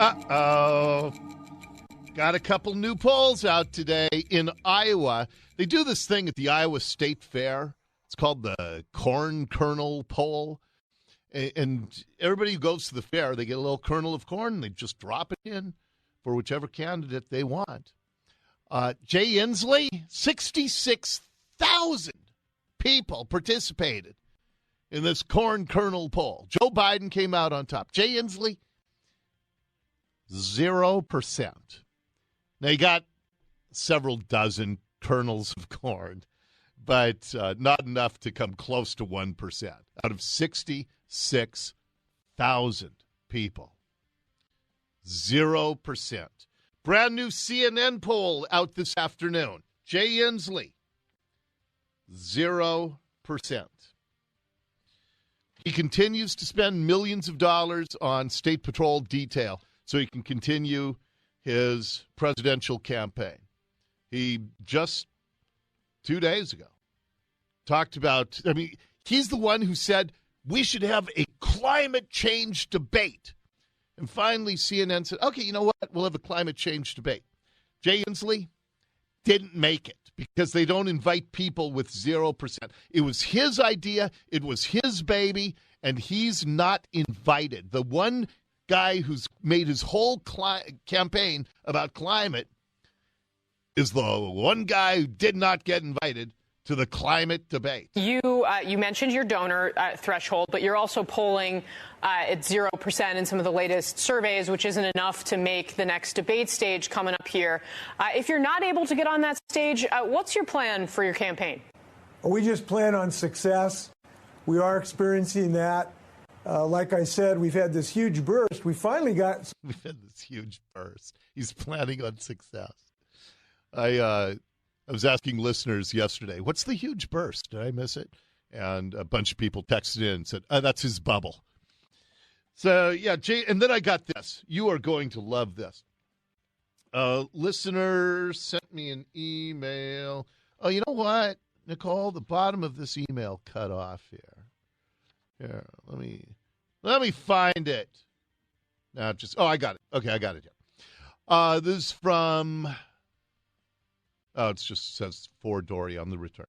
Uh-oh. Got a couple new polls out today in Iowa. They do this thing at the Iowa State Fair. It's called the corn kernel poll. And everybody who goes to the fair, they get a little kernel of corn, and they just drop it in for whichever candidate they want. Jay Inslee, 66,000 people participated in this corn kernel poll. Joe Biden came out on top. Jay Inslee, 0%. Now, he got several dozen kernels of corn, but not enough to come close to 1% out of 66,000 people. 0%. Brand new CNN poll out this afternoon. Jay Inslee, 0%. He continues to spend millions of dollars on state patrol detail so he can continue his presidential campaign. He just 2 days ago talked about, he's the one who said we should have a climate change debate. And finally, CNN said, okay, you know what? We'll have a climate change debate. Jay Inslee didn't make it because they don't invite people with 0%. It was his idea. It was his baby, and he's not invited. The one guy who's made his whole campaign about climate is the one guy who did not get invited to the climate debate. You mentioned your donor threshold, but you're also polling at 0% in some of the latest surveys, which isn't enough to make the next debate stage coming up here. If you're not able to get on that stage, what's your plan for your campaign? We just plan on success. We are experiencing that. Like I said, we've had this huge burst. We've had this huge burst. He's planning on success. I was asking listeners yesterday, what's the huge burst? Did I miss it? And a bunch of people texted in and said, that's his bubble. So, yeah, Jay, and then I got this. You are going to love this. Listener sent me an email. Oh, you know what, Nicole? The bottom of this email cut off here. Here, let me find it. I got it. Okay, I got it here. This is from... Oh, it just says for Dori on the return.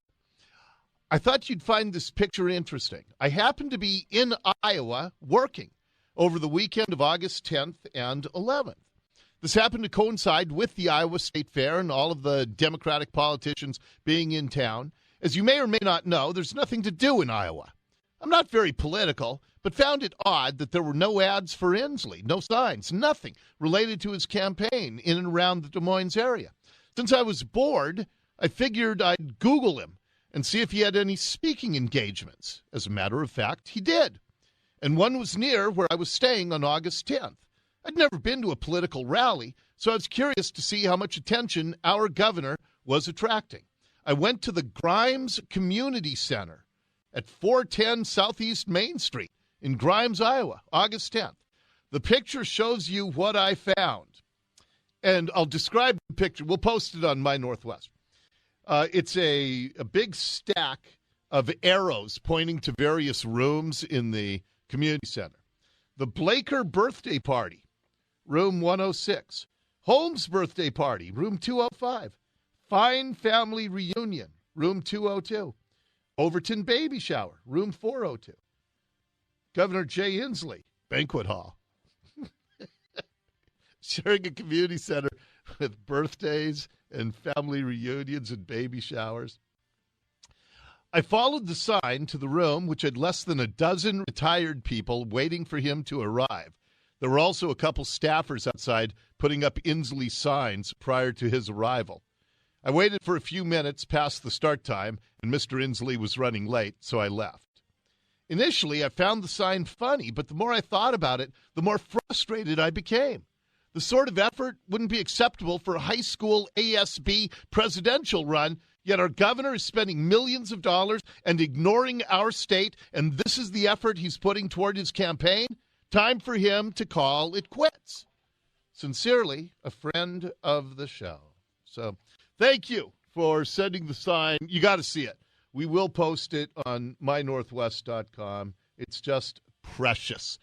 I thought you'd find this picture interesting. I happened to be in Iowa working over the weekend of August 10th and 11th. This happened to coincide with the Iowa State Fair and all of the Democratic politicians being in town. As you may or may not know, there's nothing to do in Iowa. I'm not very political, but found it odd that there were no ads for Inslee, no signs, nothing related to his campaign in and around the Des Moines area. Since I was bored, I figured I'd Google him and see if he had any speaking engagements. As a matter of fact, he did. And one was near where I was staying on August 10th. I'd never been to a political rally, so I was curious to see how much attention our governor was attracting. I went to the Grimes Community Center at 410 Southeast Main Street in Grimes, Iowa, August 10th. The picture shows you what I found. And I'll describe the picture. We'll post it on My Northwest. It's a big stack of arrows pointing to various rooms in the community center. The Blaker birthday party, room 106. Holmes birthday party, room 205. Fine family reunion, room 202. Overton baby shower, room 402. Governor Jay Inslee, banquet hall. Sharing a community center with birthdays and family reunions and baby showers. I followed the sign to the room, which had less than a dozen retired people waiting for him to arrive. There were also a couple staffers outside putting up Inslee signs prior to his arrival. I waited for a few minutes past the start time, and Mr. Inslee was running late, so I left. Initially, I found the sign funny, but the more I thought about it, the more frustrated I became. The sort of effort wouldn't be acceptable for a high school ASB presidential run, yet our governor is spending millions of dollars and ignoring our state, and this is the effort he's putting toward his campaign? Time for him to call it quits. Sincerely, a friend of the show. So thank you for sending the sign. You got to see it. We will post it on mynorthwest.com. It's just precious.